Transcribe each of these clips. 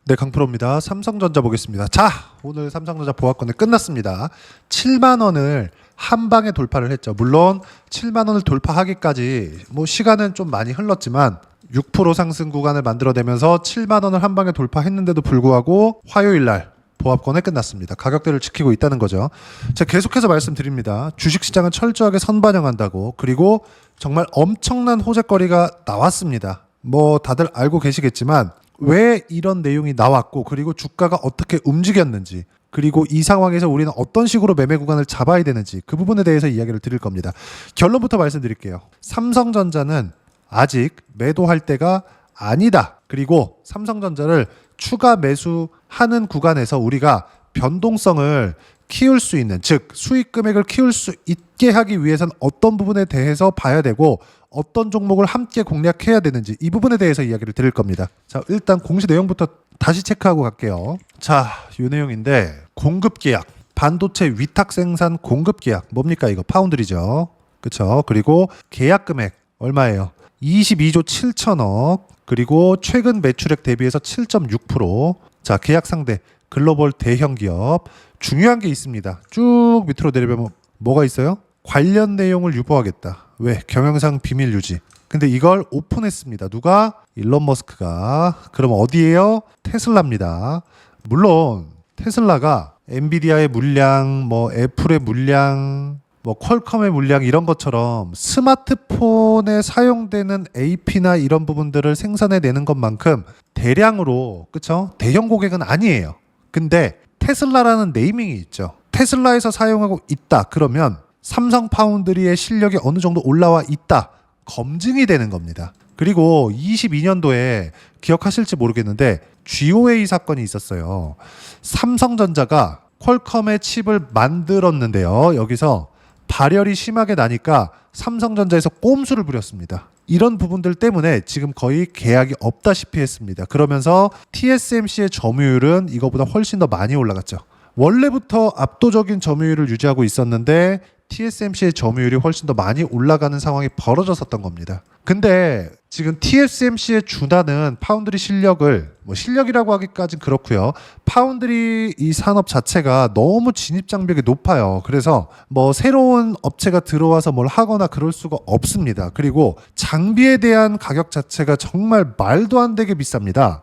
네, 강프로입니다. 삼성전자 보겠습니다. 자, 오늘 삼성전자 보합권이 끝났습니다. 7만 원을 한 방에 돌파를 했죠. 물론 7만 원을 돌파하기까지 시간은 좀 많이 흘렀지만 6% 상승 구간을 만들어내면서 7만 원을 한 방에 돌파했는데도 불구하고 화요일 날 보합권에 끝났습니다. 가격대를 지키고 있다는 거죠. 제가 계속해서 말씀드립니다. 주식시장은 철저하게 선반영한다고. 그리고 정말 엄청난 호재거리가 나왔습니다. 다들 알고 계시겠지만 왜 이런 내용이 나왔고, 그리고 주가가 어떻게 움직였는지, 그리고 이 상황에서 우리는 어떤 식으로 매매 구간을 잡아야 되는지, 그 부분에 대해서 이야기를 드릴 겁니다. 결론부터 말씀드릴게요. 삼성전자는 아직 매도할 때가 아니다. 그리고 삼성전자를 추가 매수하는 구간에서 우리가 변동성을 키울 수 있는, 즉 수익 금액을 키울 수 있게 하기 위해서는 어떤 부분에 대해서 봐야 되고 어떤 종목을 함께 공략해야 되는지, 이 부분에 대해서 이야기를 드릴 겁니다. 자, 일단 공시 내용부터 다시 체크하고 갈게요. 자, 이 내용인데, 공급 계약, 반도체 위탁 생산 공급 계약, 뭡니까 이거? 파운드리죠. 그쵸? 그리고 계약 금액 얼마예요? 22조 7천억. 그리고 최근 매출액 대비해서 7.6%. 자, 계약 상대 글로벌 대형 기업. 중요한 게 있습니다. 쭉 밑으로 내려보면 뭐가 있어요? 관련 내용을 유보하겠다. 왜? 경영상 비밀 유지. 근데 이걸 오픈했습니다. 누가? 일론 머스크가. 그럼 어디예요? 테슬라입니다. 물론 테슬라가 엔비디아의 물량, 애플의 물량, 퀄컴의 물량 이런 것처럼 스마트폰에 사용되는 AP나 이런 부분들을 생산해내는 것만큼 대량으로, 그쵸? 대형 고객은 아니에요. 근데 테슬라라는 네이밍이 있죠. 테슬라에서 사용하고 있다. 그러면 삼성 파운드리의 실력이 어느 정도 올라와 있다. 검증이 되는 겁니다. 그리고 22년도에 기억하실지 모르겠는데 GOA 사건이 있었어요. 삼성전자가 퀄컴의 칩을 만들었는데요. 여기서 발열이 심하게 나니까 삼성전자에서 꼼수를 부렸습니다. 이런 부분들 때문에 지금 거의 계약이 없다시피 했습니다. 그러면서 TSMC의 점유율은 이거보다 훨씬 더 많이 올라갔죠. 원래부터 압도적인 점유율을 유지하고 있었는데 TSMC의 점유율이 훨씬 더 많이 올라가는 상황이 벌어졌었던 겁니다. 근데 지금 TSMC의 준하는 파운드리 실력을, 실력이라고 하기까진 그렇고요. 파운드리 이 산업 자체가 너무 진입 장벽이 높아요. 그래서 새로운 업체가 들어와서 뭘 하거나 그럴 수가 없습니다. 그리고 장비에 대한 가격 자체가 정말 말도 안 되게 비쌉니다.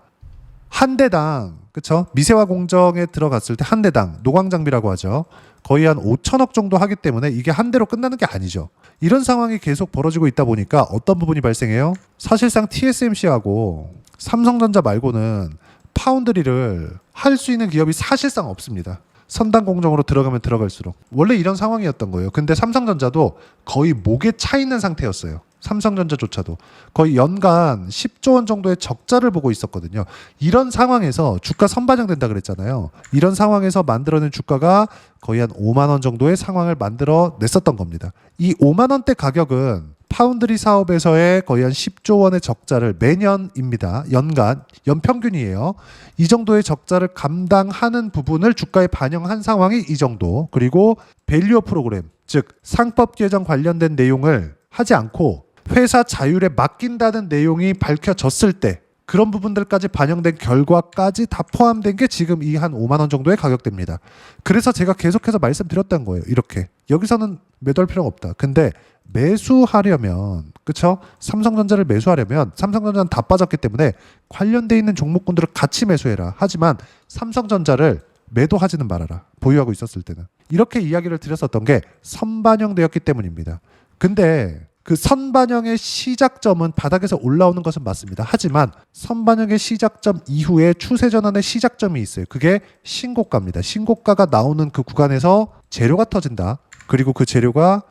한 대당, 그쵸? 미세화 공정에 들어갔을 때 한 대당 노광 장비라고 하죠. 거의 한 5천억 정도 하기 때문에 이게 한 대로 끝나는 게 아니죠. 이런 상황이 계속 벌어지고 있다 보니까 어떤 부분이 발생해요? 사실상 TSMC하고 삼성전자 말고는 파운드리를 할 수 있는 기업이 사실상 없습니다. 선단 공정으로 들어가면 들어갈수록. 원래 이런 상황이었던 거예요. 근데 삼성전자도 거의 목에 차 있는 상태였어요. 삼성전자조차도 거의 연간 10조 원 정도의 적자를 보고 있었거든요. 이런 상황에서 주가 선반영된다 그랬잖아요. 이런 상황에서 만들어낸 주가가 거의 한 5만 원 정도의 상황을 만들어 냈었던 겁니다. 이 5만 원대 가격은 파운드리 사업에서의 거의 한 10조 원의 적자를 매년입니다. 연평균이에요. 이 정도의 적자를 감당하는 부분을 주가에 반영한 상황이 이 정도. 그리고 밸류어 프로그램, 즉 상법 개정 관련된 내용을 하지 않고 회사 자율에 맡긴다는 내용이 밝혀졌을 때 그런 부분들까지 반영된 결과까지 다 포함된 게 지금 이 한 5만 원 정도의 가격대입니다. 그래서 제가 계속해서 말씀드렸던 거예요. 이렇게 여기서는 매도할 필요가 없다. 근데 매수하려면, 그쵸? 삼성전자를 매수하려면 삼성전자는 다 빠졌기 때문에 관련돼 있는 종목군들을 같이 매수해라. 하지만 삼성전자를 매도하지는 말아라. 보유하고 있었을 때는. 이렇게 이야기를 드렸었던 게 선반영되었기 때문입니다. 근데 그 선반영의 시작점은 바닥에서 올라오는 것은 맞습니다. 하지만 선반영의 시작점 이후에 추세 전환의 시작점이 있어요. 그게 신고가입니다. 신고가가 나오는 그 구간에서 재료가 터진다. 그리고 그 재료가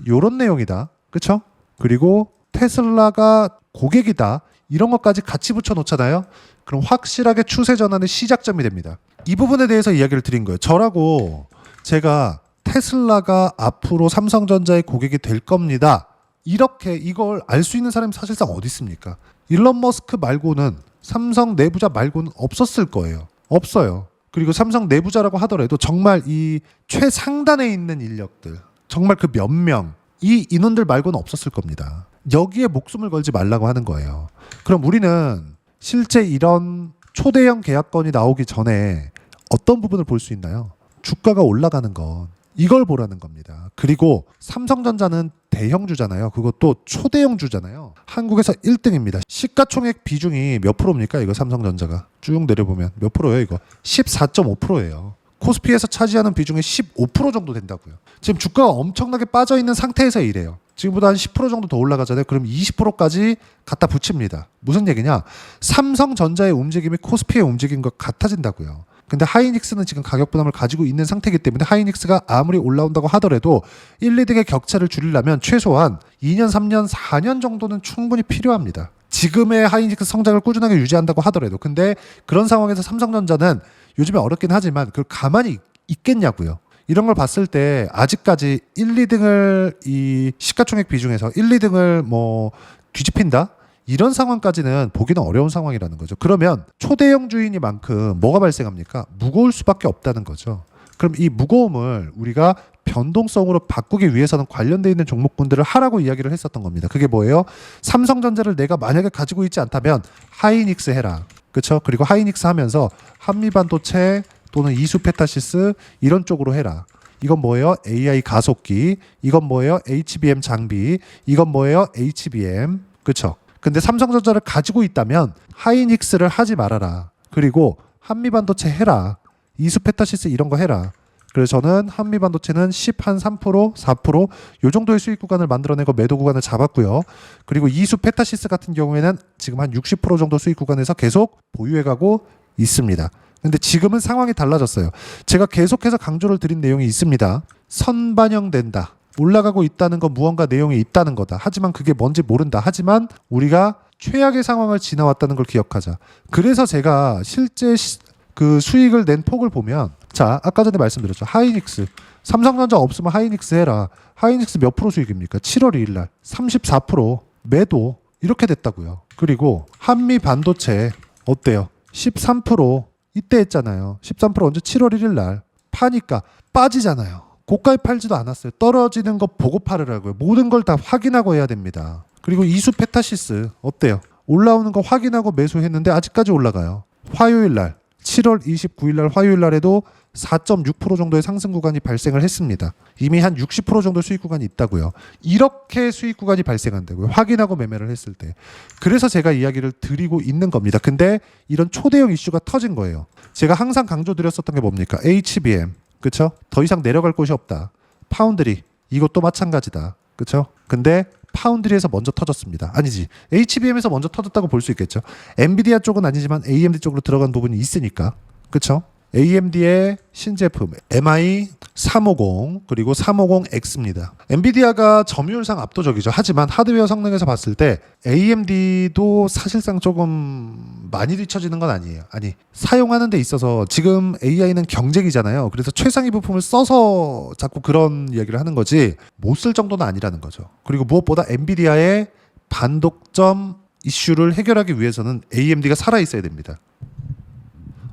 요런 내용이다. 그쵸? 그리고 테슬라가 고객이다. 이런 것까지 같이 붙여놓잖아요. 그럼 확실하게 추세 전환의 시작점이 됩니다. 이 부분에 대해서 이야기를 드린 거예요. 저라고 제가 테슬라가 앞으로 삼성전자의 고객이 될 겁니다. 이렇게 이걸 알 수 있는 사람이 사실상 어디 있습니까? 일론 머스크 말고는, 삼성 내부자 말고는 없었을 거예요. 없어요. 그리고 삼성 내부자라고 하더라도 정말 이 최상단에 있는 인력들, 정말 그 몇 명, 이 인원들 말고는 없었을 겁니다. 여기에 목숨을 걸지 말라고 하는 거예요. 그럼 우리는 실제 이런 초대형 계약건이 나오기 전에 어떤 부분을 볼 수 있나요? 주가가 올라가는 건 이걸 보라는 겁니다. 그리고 삼성전자는 대형주잖아요. 그것도 초대형주잖아요. 한국에서 1등입니다. 시가총액 비중이 몇 프로입니까? 이거 삼성전자가 쭉 내려보면 몇 프로예요? 이거 14.5%예요. 코스피에서 차지하는 비중이 15% 정도 된다고요. 지금 주가가 엄청나게 빠져있는 상태에서 이래요. 지금보다 한 10% 정도 더 올라가잖아요. 그럼 20%까지 갖다 붙입니다. 무슨 얘기냐? 삼성전자의 움직임이 코스피의 움직임과 같아진다고요. 근데 하이닉스는 지금 가격 부담을 가지고 있는 상태이기 때문에 하이닉스가 아무리 올라온다고 하더라도 1, 2등의 격차를 줄이려면 최소한 2년, 3년, 4년 정도는 충분히 필요합니다. 지금의 하이닉스 성장을 꾸준하게 유지한다고 하더라도. 근데 그런 상황에서 삼성전자는 요즘에 어렵긴 하지만 그걸 가만히 있겠냐고요. 이런 걸 봤을 때 아직까지 1, 2등을 이 시가총액 비중에서 1, 2등을 뭐 뒤집힌다? 이런 상황까지는 보기는 어려운 상황이라는 거죠. 그러면 초대형 주인이만큼 뭐가 발생합니까? 무거울 수밖에 없다는 거죠. 그럼 이 무거움을 우리가 변동성으로 바꾸기 위해서는 관련되어 있는 종목군들을 하라고 이야기를 했었던 겁니다. 그게 뭐예요? 삼성전자를 내가 만약에 가지고 있지 않다면 하이닉스 해라. 그렇죠? 그리고 하이닉스 하면서 한미반도체 또는 이수페타시스 이런 쪽으로 해라. 이건 뭐예요? AI 가속기. 이건 뭐예요? HBM 장비. 이건 뭐예요? HBM. 그렇죠? 근데 삼성전자를 가지고 있다면 하이닉스를 하지 말아라. 그리고 한미반도체 해라. 이수페타시스 이런 거 해라. 그래서 저는 한미반도체는 10한 3%, 4%, 요 정도의 수익 구간을 만들어내고 매도 구간을 잡았고요. 그리고 이수페타시스 같은 경우에는 지금 한 60% 정도 수익 구간에서 계속 보유해가고 있습니다. 근데 지금은 상황이 달라졌어요. 제가 계속해서 강조를 드린 내용이 있습니다. 선반영된다. 올라가고 있다는 건 무언가 내용이 있다는 거다. 하지만 그게 뭔지 모른다. 하지만 우리가 최악의 상황을 지나왔다는 걸 기억하자. 그래서 제가 실제 그 수익을 낸 폭을 보면 자, 아까 전에 말씀드렸죠. 하이닉스. 삼성전자 없으면 하이닉스 해라. 하이닉스 몇 프로 수익입니까? 7월 2일 날 34% 매도 이렇게 됐다고요. 그리고 한미 반도체 어때요? 13% 이때 했잖아요. 13% 언제? 7월 1일 날 파니까 빠지잖아요. 고가에 팔지도 않았어요. 떨어지는 거 보고 팔으라고요. 모든 걸 다 확인하고 해야 됩니다. 그리고 이수페타시스 어때요? 올라오는 거 확인하고 매수했는데 아직까지 올라가요. 화요일 날 7월 29일 날 화요일 날에도 4.6% 정도의 상승 구간이 발생을 했습니다. 이미 한 60% 정도 수익 구간이 있다고요. 이렇게 수익 구간이 발생한다고요. 확인하고 매매를 했을 때. 그래서 제가 이야기를 드리고 있는 겁니다. 근데 이런 초대형 이슈가 터진 거예요. 제가 항상 강조드렸었던 게 뭡니까? HBM. 그렇죠? 더 이상 내려갈 곳이 없다. 파운드리 이것도 마찬가지다. 그렇죠? 근데 파운드리에서 먼저 터졌습니다. 아니지. HBM에서 먼저 터졌다고 볼 수 있겠죠. 엔비디아 쪽은 아니지만 AMD 쪽으로 들어간 부분이 있으니까. 그렇죠? AMD의 신제품 MI350 그리고 350X입니다. 엔비디아가 점유율상 압도적이죠. 하지만 하드웨어 성능에서 봤을 때 AMD도 사실상 조금 많이 뒤처지는 건 아니에요. 아니, 사용하는 데 있어서 지금 AI는 경쟁이잖아요. 그래서 최상위 부품을 써서 자꾸 그런 이야기를 하는 거지 못 쓸 정도는 아니라는 거죠. 그리고 무엇보다 엔비디아의 반독점 이슈를 해결하기 위해서는 AMD가 살아있어야 됩니다.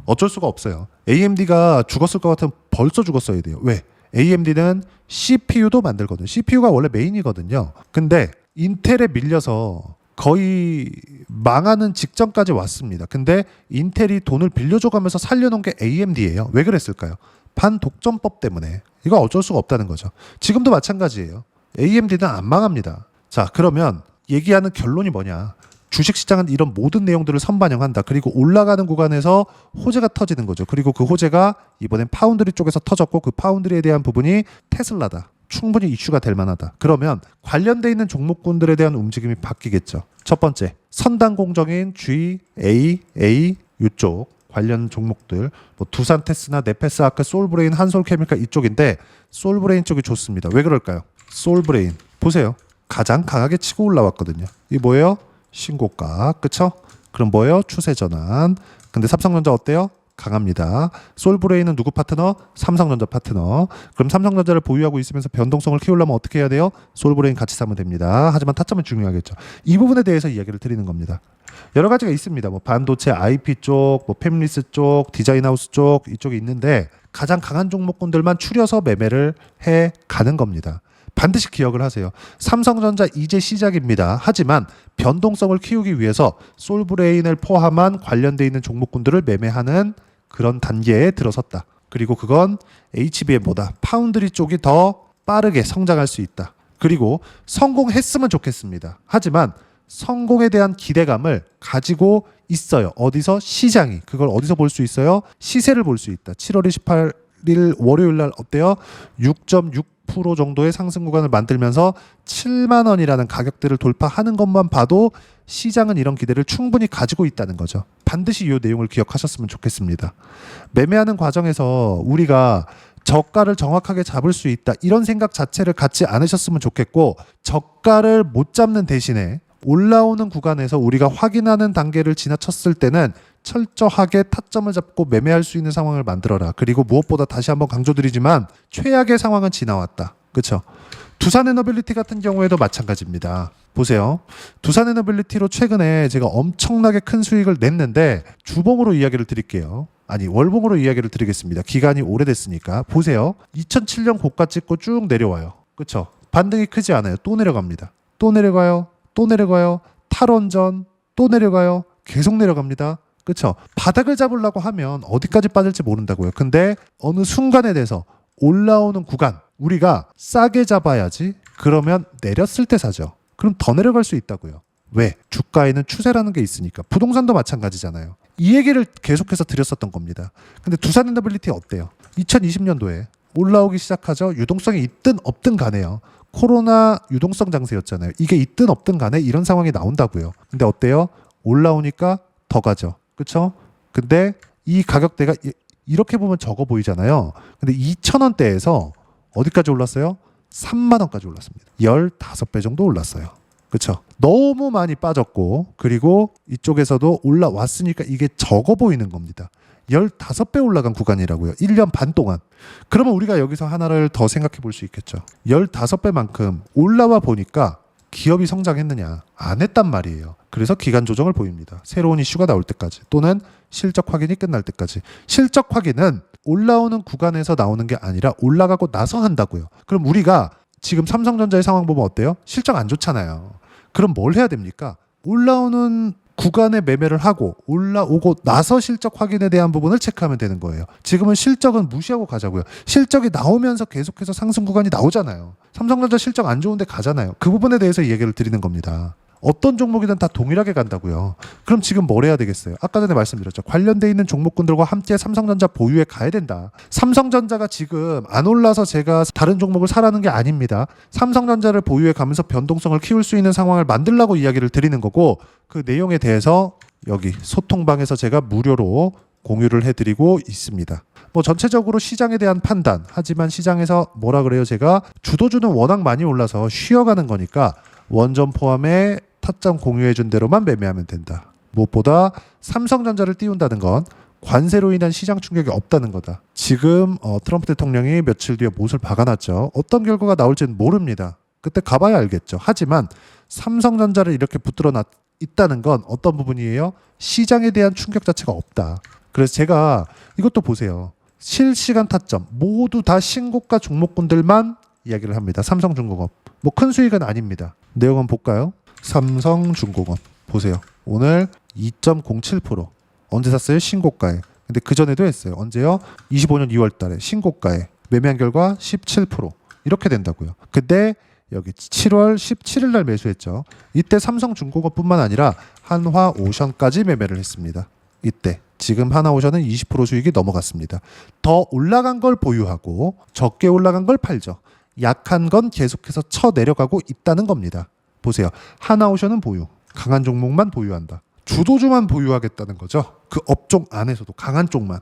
어쩔 수가 없어요. AMD가 죽었을 것 같으면 벌써 죽었어야 돼요. 왜? AMD는 CPU도 만들거든요. CPU가 원래 메인이거든요. 근데 인텔에 밀려서 거의 망하는 직전까지 왔습니다. 근데 인텔이 돈을 빌려줘가면서 살려놓은 게 AMD예요. 왜 그랬을까요? 반독점법 때문에. 이거 어쩔 수가 없다는 거죠. 지금도 마찬가지예요. AMD는 안 망합니다. 자, 그러면 얘기하는 결론이 뭐냐? 주식시장은 이런 모든 내용들을 선반영한다. 그리고 올라가는 구간에서 호재가 터지는 거죠. 그리고 그 호재가 이번엔 파운드리 쪽에서 터졌고 그 파운드리에 대한 부분이 테슬라다. 충분히 이슈가 될 만하다. 그러면 관련돼 있는 종목군들에 대한 움직임이 바뀌겠죠. 첫 번째, 선단 공정인 G, A 이쪽 관련 종목들 뭐 두산테스나 네페스 아크, 솔브레인, 한솔케미칼 이쪽인데 솔브레인 쪽이 좋습니다. 왜 그럴까요? 솔브레인 보세요. 가장 강하게 치고 올라왔거든요. 이게 뭐예요? 신고가. 그쵸? 그럼 뭐예요? 추세 전환. 근데 삼성전자 어때요? 강합니다. 솔브레인은 누구 파트너? 삼성전자 파트너. 그럼 삼성전자를 보유하고 있으면서 변동성을 키우려면 어떻게 해야 돼요? 솔브레인 같이 사면 됩니다. 하지만 타점은 중요하겠죠. 이 부분에 대해서 이야기를 드리는 겁니다. 여러 가지가 있습니다. 뭐 반도체, IP 쪽, 뭐 팹리스 쪽, 디자인하우스 쪽 이쪽이 있는데 가장 강한 종목군들만 추려서 매매를 해 가는 겁니다. 반드시 기억을 하세요. 삼성전자 이제 시작입니다. 하지만 변동성을 키우기 위해서 솔브레인을 포함한 관련돼 있는 종목군들을 매매하는 그런 단계에 들어섰다. 그리고 그건 HBM보다 파운드리 쪽이 더 빠르게 성장할 수 있다. 그리고 성공했으면 좋겠습니다. 하지만 성공에 대한 기대감을 가지고 있어요. 어디서? 시장이. 그걸 어디서 볼 수 있어요? 시세를 볼 수 있다. 7월 28일 월요일 날 어때요? 6.6% 정도의 상승 구간을 만들면서 7만 원이라는 가격대를 돌파하는 것만 봐도 시장은 이런 기대를 충분히 가지고 있다는 거죠. 반드시 이 내용을 기억하셨으면 좋겠습니다. 매매하는 과정에서 우리가 저가를 정확하게 잡을 수 있다 이런 생각 자체를 갖지 않으셨으면 좋겠고, 저가를 못 잡는 대신에 올라오는 구간에서 우리가 확인하는 단계를 지나쳤을 때는 철저하게 타점을 잡고 매매할 수 있는 상황을 만들어라. 그리고 무엇보다 다시 한번 강조드리지만 최악의 상황은 지나왔다. 그렇죠? 두산에너빌리티 같은 경우에도 마찬가지입니다. 보세요. 두산에너빌리티로 최근에 제가 엄청나게 큰 수익을 냈는데 주봉으로 이야기를 드릴게요. 아니 월봉으로 이야기를 드리겠습니다. 기간이 오래됐으니까. 보세요. 2007년 고가 찍고 쭉 내려와요. 그렇죠? 반등이 크지 않아요. 또 내려갑니다. 또 내려가요. 또 내려가요. 탈원전 또 내려가요. 계속 내려갑니다. 그렇죠? 바닥을 잡으려고 하면 어디까지 빠질지 모른다고요. 근데 어느 순간에 대해서 올라오는 구간 우리가 싸게 잡아야지. 그러면 내렸을 때 사죠. 그럼 더 내려갈 수 있다고요. 왜? 주가에는 추세라는 게 있으니까. 부동산도 마찬가지잖아요. 이 얘기를 계속해서 드렸었던 겁니다. 근데 두산에너빌리티 어때요? 2020년도에 올라오기 시작하죠. 유동성이 있든 없든 간에요. 코로나 유동성 장세였잖아요. 이게 있든 없든 간에 이런 상황이 나온다고요. 근데 어때요? 올라오니까 더 가죠. 그렇죠? 근데 이 가격대가 이렇게 보면 적어 보이잖아요. 근데 2,000원대에서 어디까지 올랐어요? 3만 원까지 올랐습니다. 15배 정도 올랐어요. 그렇죠? 너무 많이 빠졌고, 그리고 이쪽에서도 올라왔으니까 이게 적어 보이는 겁니다. 15배 올라간 구간이라고요. 1년 반 동안. 그러면 우리가 여기서 하나를 더 생각해 볼 수 있겠죠. 15배만큼 올라와 보니까 기업이 성장했느냐? 안 했단 말이에요. 그래서 기간 조정을 보입니다. 새로운 이슈가 나올 때까지, 또는 실적 확인이 끝날 때까지. 실적 확인은 올라오는 구간에서 나오는 게 아니라 올라가고 나서 한다고요. 그럼 우리가 지금 삼성전자의 상황 보면 어때요? 실적 안 좋잖아요. 그럼 뭘 해야 됩니까? 올라오는 구간에 매매를 하고 올라오고 나서 실적 확인에 대한 부분을 체크하면 되는 거예요. 지금은 실적은 무시하고 가자고요. 실적이 나오면서 계속해서 상승 구간이 나오잖아요. 삼성전자 실적 안 좋은데 가잖아요. 그 부분에 대해서 이 얘기를 드리는 겁니다. 어떤 종목이든 다 동일하게 간다고요. 그럼 지금 뭘 해야 되겠어요? 아까 전에 말씀드렸죠. 관련돼 있는 종목군들과 함께 삼성전자 보유에 가야 된다. 삼성전자가 지금 안 올라서 제가 다른 종목을 사라는 게 아닙니다. 삼성전자를 보유해 가면서 변동성을 키울 수 있는 상황을 만들라고 이야기를 드리는 거고, 그 내용에 대해서 여기 소통방에서 제가 무료로 공유를 해드리고 있습니다. 뭐 전체적으로 시장에 대한 판단, 하지만 시장에서 뭐라 그래요? 제가 주도주는 워낙 많이 올라서 쉬어가는 거니까 원전 포함해 타점 공유해준 대로만 매매하면 된다. 무엇보다 삼성전자를 띄운다는 건 관세로 인한 시장 충격이 없다는 거다. 지금 트럼프 대통령이 며칠 뒤에 못을 박아놨죠. 어떤 결과가 나올지는 모릅니다. 그때 가봐야 알겠죠. 하지만 삼성전자를 이렇게 붙들어 있다는 건 어떤 부분이에요? 시장에 대한 충격 자체가 없다. 그래서 제가 이것도 보세요. 실시간 타점 모두 다 신고가 종목군들만 이야기를 합니다. 삼성중공업 뭐 큰 수익은 아닙니다. 내용은 볼까요? 삼성중공업 보세요. 오늘 2.07% 언제 샀어요? 신고가에. 근데 그 전에도 했어요. 언제요? 25년 2월 달에 신고가에 매매한 결과 17% 이렇게 된다고요. 근데 여기 7월 17일 날 매수했죠. 이때 삼성중공업뿐만 아니라 한화오션까지 매매를 했습니다. 이때 지금 하나오션은 20% 수익이 넘어갔습니다. 더 올라간 걸 보유하고 적게 올라간 걸 팔죠. 약한 건 계속해서 쳐 내려가고 있다는 겁니다. 보세요. 하나오션은 보유, 강한 종목만 보유한다. 주도주만 보유하겠다는 거죠. 그 업종 안에서도 강한 쪽만.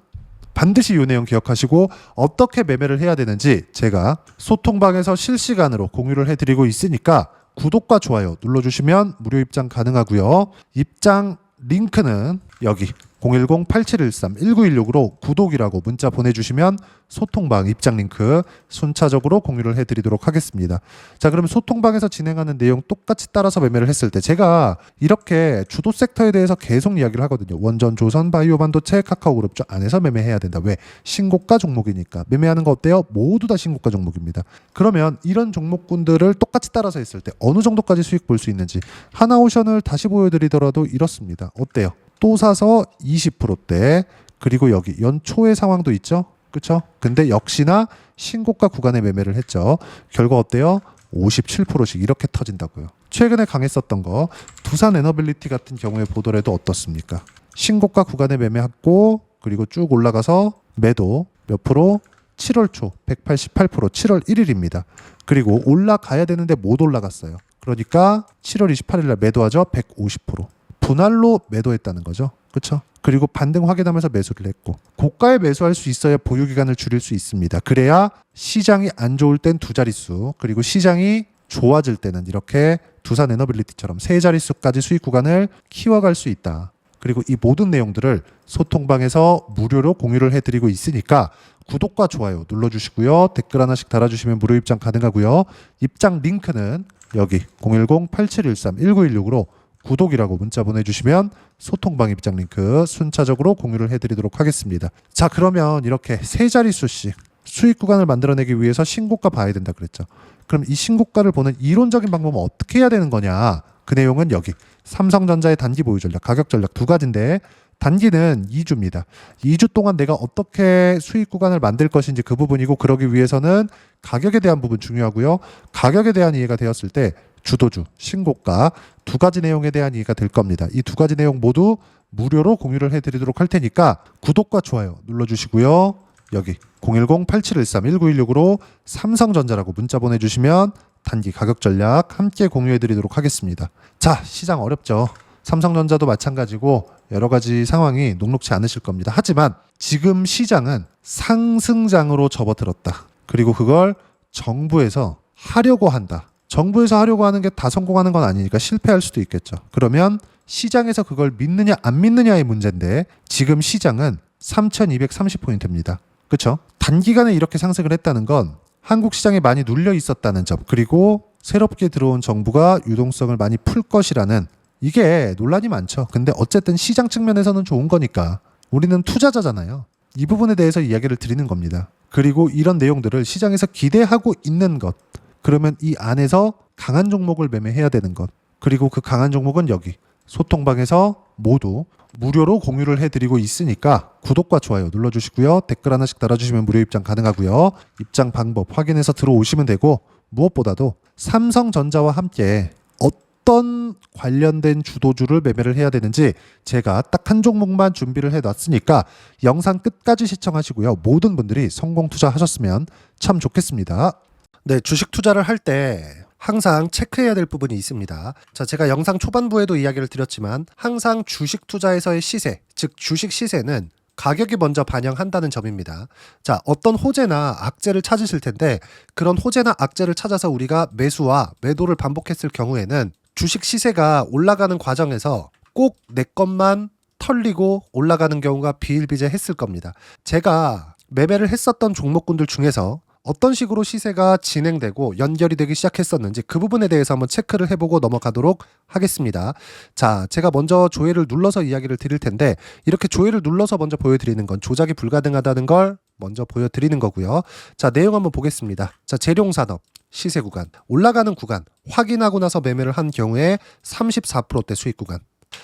반드시 이 내용 기억하시고 어떻게 매매를 해야 되는지 제가 소통방에서 실시간으로 공유를 해드리고 있으니까 구독과 좋아요 눌러주시면 무료 입장 가능하고요. 입장 링크는 여기 010-8713-1916으로 구독이라고 문자 보내주시면 소통방 입장 링크 순차적으로 공유를 해드리도록 하겠습니다. 자, 그럼 소통방에서 진행하는 내용 똑같이 따라서 매매를 했을 때 제가 이렇게 주도 섹터에 대해서 계속 이야기를 하거든요. 원전, 조선, 바이오 반도체, 카카오그룹 안에서 매매해야 된다. 왜? 신고가 종목이니까. 매매하는 거 어때요? 모두 다 신고가 종목입니다. 그러면 이런 종목군들을 똑같이 따라서 했을 때 어느 정도까지 수익 볼 수 있는지 하나오션을 다시 보여드리더라도 이렇습니다. 어때요? 또 사서 20%대, 그리고 여기 연초의 상황도 있죠. 그렇죠? 근데 역시나 신고가 구간에 매매를 했죠. 결과 어때요? 57%씩 이렇게 터진다고요. 최근에 강했었던 거 두산 에너빌리티 같은 경우에 보더라도 어떻습니까? 신고가 구간에 매매했고, 그리고 쭉 올라가서 매도 몇 프로? 7월 초 188%, 7월 1일입니다. 그리고 올라가야 되는데 못 올라갔어요. 그러니까 7월 28일 날 매도하죠. 150%. 분할로 매도했다는 거죠. 그렇죠? 그리고 반등 확인하면서 매수를 했고, 고가에 매수할 수 있어야 보유 기간을 줄일 수 있습니다. 그래야 시장이 안 좋을 땐 두 자릿수, 그리고 시장이 좋아질 때는 이렇게 두산 에너빌리티처럼 세 자릿수까지 수익 구간을 키워갈 수 있다. 그리고 이 모든 내용들을 소통방에서 무료로 공유를 해드리고 있으니까 구독과 좋아요 눌러주시고요. 댓글 하나씩 달아주시면 무료 입장 가능하고요. 입장 링크는 여기 010-8713-1916으로 구독이라고 문자 보내주시면 소통방 입장 링크 순차적으로 공유를 해드리도록 하겠습니다. 자, 그러면 이렇게 세 자릿수씩 수익 구간을 만들어내기 위해서 신고가 봐야 된다 그랬죠. 그럼 이 신고가를 보는 이론적인 방법은 어떻게 해야 되는 거냐? 그 내용은 여기 삼성전자의 단기 보유 전략, 가격 전략 두 가지인데, 단기는 2주입니다. 2주 동안 내가 어떻게 수익 구간을 만들 것인지 그 부분이고, 그러기 위해서는 가격에 대한 부분 중요하고요. 가격에 대한 이해가 되었을 때 주도주, 신고가 두 가지 내용에 대한 이해가 될 겁니다. 이 두 가지 내용 모두 무료로 공유를 해드리도록 할 테니까 구독과 좋아요 눌러주시고요. 여기 010-8713-1916으로 삼성전자라고 문자 보내주시면 단기 가격 전략 함께 공유해드리도록 하겠습니다. 자, 시장 어렵죠. 삼성전자도 마찬가지고 여러 가지 상황이 녹록지 않으실 겁니다. 하지만 지금 시장은 상승장으로 접어들었다. 그리고 그걸 정부에서 하려고 한다. 정부에서 하려고 하는 게 다 성공하는 건 아니니까 실패할 수도 있겠죠. 그러면 시장에서 그걸 믿느냐 안 믿느냐의 문제인데, 지금 시장은 3230포인트입니다. 그렇죠? 단기간에 이렇게 상승을 했다는 건 한국 시장에 많이 눌려 있었다는 점, 그리고 새롭게 들어온 정부가 유동성을 많이 풀 것이라는, 이게 논란이 많죠. 근데 어쨌든 시장 측면에서는 좋은 거니까, 우리는 투자자잖아요. 이 부분에 대해서 이야기를 드리는 겁니다. 그리고 이런 내용들을 시장에서 기대하고 있는 것, 그러면 이 안에서 강한 종목을 매매해야 되는 것, 그리고 그 강한 종목은 여기 소통방에서 모두 무료로 공유를 해드리고 있으니까 구독과 좋아요 눌러주시고요. 댓글 하나씩 달아주시면 무료 입장 가능하고요. 입장 방법 확인해서 들어오시면 되고, 무엇보다도 삼성전자와 함께 어떤 관련된 주도주를 매매를 해야 되는지 제가 딱 한 종목만 준비를 해놨으니까 영상 끝까지 시청하시고요. 모든 분들이 성공 투자하셨으면 참 좋겠습니다. 네, 주식 투자를 할 때 항상 체크해야 될 부분이 있습니다. 자, 제가 영상 초반부에도 이야기를 드렸지만 항상 주식 투자에서의 시세, 즉 주식 시세는 가격이 먼저 반영한다는 점입니다. 자, 어떤 호재나 악재를 찾으실 텐데, 그런 호재나 악재를 찾아서 우리가 매수와 매도를 반복했을 경우에는 주식 시세가 올라가는 과정에서 꼭 내 것만 털리고 올라가는 경우가 비일비재했을 겁니다. 제가 매매를 했었던 종목군들 중에서 어떤 식으로 시세가 진행되고 연결이 되기 시작했었는지 그 부분에 대해서 한번 체크를 해보고 넘어가도록 하겠습니다. 자, 제가 먼저 조회를 눌러서 이야기를 드릴 텐데, 이렇게 조회를 눌러서 먼저 보여드리는 건 조작이 불가능하다는 걸 먼저 보여드리는 거고요. 자, 내용 한번 보겠습니다. 자, 재룡산업 시세 구간, 올라가는 구간 확인하고 나서 매매를 한 경우에 34%대 수익 구간.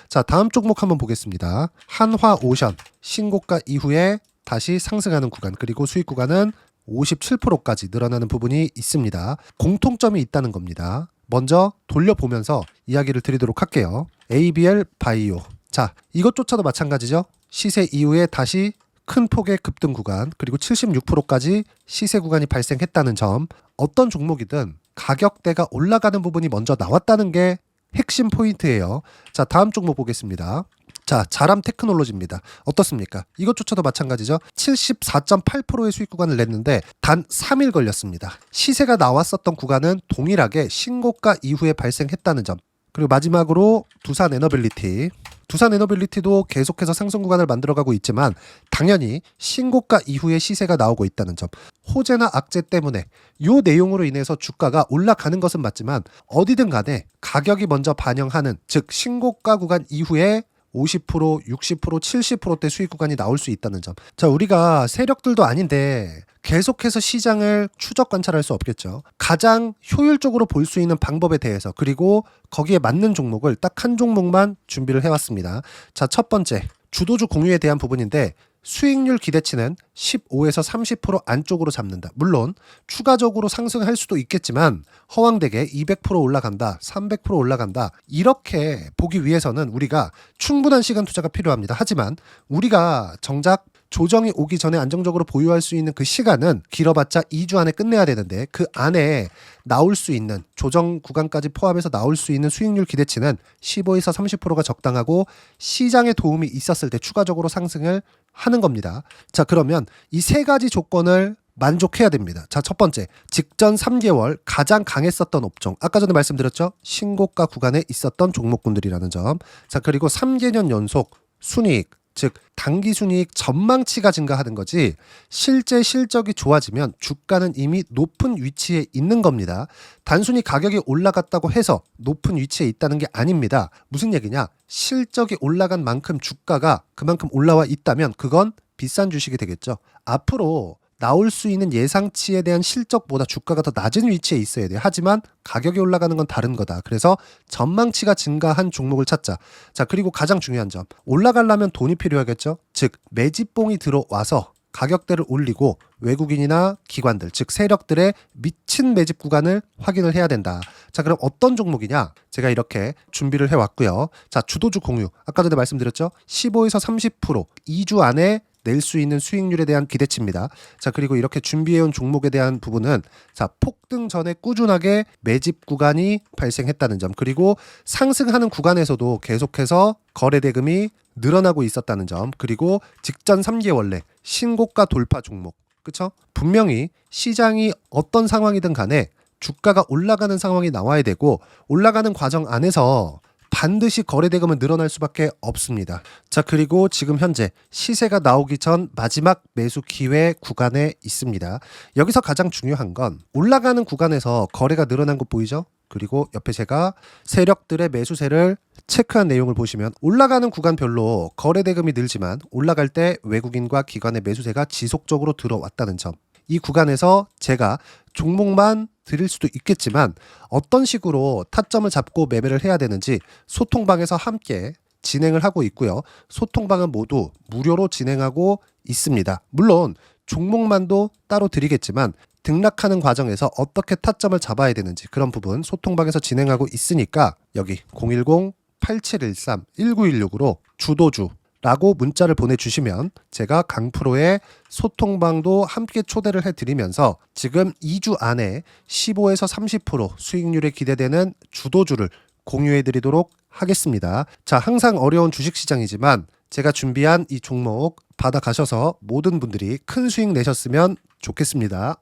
자, 다음 종목 한번 보겠습니다. 한화오션 신고가 이후에 다시 상승하는 구간, 그리고 수익 구간은 57%까지 늘어나는 부분이 있습니다. 공통점이 있다는 겁니다. 먼저 돌려보면서 이야기를 드리도록 할게요. ABL 바이오. 자, 이것조차도 마찬가지죠. 시세 이후에 다시 큰 폭의 급등 구간, 그리고 76%까지 시세 구간이 발생했다는 점, 어떤 종목이든 가격대가 올라가는 부분이 먼저 나왔다는 게 핵심 포인트예요. 자, 다음 종목 보겠습니다. 자, 자람 테크놀로지입니다. 어떻습니까? 이것조차도 마찬가지죠. 74.8%의 수익 구간을 냈는데 단 3일 걸렸습니다. 시세가 나왔었던 구간은 동일하게 신고가 이후에 발생했다는 점. 그리고 마지막으로 두산 에너빌리티. 두산 에너빌리티도 계속해서 상승 구간을 만들어가고 있지만 당연히 신고가 이후에 시세가 나오고 있다는 점, 호재나 악재 때문에 이 내용으로 인해서 주가가 올라가는 것은 맞지만 어디든 간에 가격이 먼저 반영하는, 즉 신고가 구간 이후에 50%, 60%, 70%대 수익 구간이 나올 수 있다는 점. 자, 우리가 세력들도 아닌데 계속해서 시장을 추적 관찰할 수 없겠죠. 가장 효율적으로 볼 수 있는 방법에 대해서, 그리고 거기에 맞는 종목을 딱 한 종목만 준비를 해왔습니다. 자, 첫 번째 주도주 공유에 대한 부분인데, 수익률 기대치는 15에서 30% 안쪽으로 잡는다. 물론 추가적으로 상승할 수도 있겠지만 허황되게 200% 올라간다, 300% 올라간다, 이렇게 보기 위해서는 우리가 충분한 시간 투자가 필요합니다. 하지만 우리가 정작 조정이 오기 전에 안정적으로 보유할 수 있는 그 시간은 길어봤자 2주 안에 끝내야 되는데, 그 안에 나올 수 있는 조정 구간까지 포함해서 나올 수 있는 수익률 기대치는 15에서 30%가 적당하고 시장에 도움이 있었을 때 추가적으로 상승을 하는 겁니다. 자, 그러면 이 세 가지 조건을 만족해야 됩니다. 자, 첫 번째, 직전 3개월 가장 강했었던 업종, 아까 전에 말씀드렸죠, 신고가 구간에 있었던 종목군들이라는 점. 자, 그리고 3개년 연속 순이익, 즉 단기 순이익 전망치가 증가하는 거지 실제 실적이 좋아지면 주가는 이미 높은 위치에 있는 겁니다. 단순히 가격이 올라갔다고 해서 높은 위치에 있다는 게 아닙니다. 무슨 얘기냐? 실적이 올라간 만큼 주가가 그만큼 올라와 있다면 그건 비싼 주식이 되겠죠. 앞으로 나올 수 있는 예상치에 대한 실적보다 주가가 더 낮은 위치에 있어야 돼요. 하지만 가격이 올라가는 건 다른 거다. 그래서 전망치가 증가한 종목을 찾자. 자, 그리고 가장 중요한 점, 올라가려면 돈이 필요하겠죠. 즉 매집봉이 들어와서 가격대를 올리고 외국인이나 기관들, 즉 세력들의 미친 매집 구간을 확인을 해야 된다. 자, 그럼 어떤 종목이냐? 제가 이렇게 준비를 해왔고요. 자, 주도주 공유, 아까 전에 말씀드렸죠, 15에서 30% 2주 안에 낼 수 있는 수익률에 대한 기대치입니다. 자, 그리고 이렇게 준비해온 종목에 대한 부분은, 자, 폭등 전에 꾸준하게 매집 구간이 발생했다는 점, 그리고 상승하는 구간에서도 계속해서 거래 대금이 늘어나고 있었다는 점, 그리고 직전 3개월 내 신고가 돌파 종목, 그쵸? 분명히 시장이 어떤 상황이든 간에 주가가 올라가는 상황이 나와야 되고, 올라가는 과정 안에서 반드시 거래 대금은 늘어날 수밖에 없습니다. 자, 그리고 지금 현재 시세가 나오기 전 마지막 매수 기회 구간에 있습니다. 여기서 가장 중요한 건 올라가는 구간에서 거래가 늘어난 거 보이죠? 그리고 옆에 제가 세력들의 매수세를 체크한 내용을 보시면 올라가는 구간별로 거래 대금이 늘지만 올라갈 때 외국인과 기관의 매수세가 지속적으로 들어왔다는 점. 이 구간에서 제가 종목만 드릴 수도 있겠지만 어떤 식으로 타점을 잡고 매매를 해야 되는지 소통방에서 함께 진행을 하고 있고요. 소통방은 모두 무료로 진행하고 있습니다. 물론 종목만도 따로 드리겠지만 등락하는 과정에서 어떻게 타점을 잡아야 되는지 그런 부분 소통방에서 진행하고 있으니까 여기 010-8713-1916으로 주도주 라고 문자를 보내주시면 제가 강프로의 소통방도 함께 초대를 해드리면서 지금 2주 안에 15에서 30% 수익률에 기대되는 주도주를 공유해드리도록 하겠습니다. 자, 항상 어려운 주식시장이지만 제가 준비한 이 종목 받아가셔서 모든 분들이 큰 수익 내셨으면 좋겠습니다.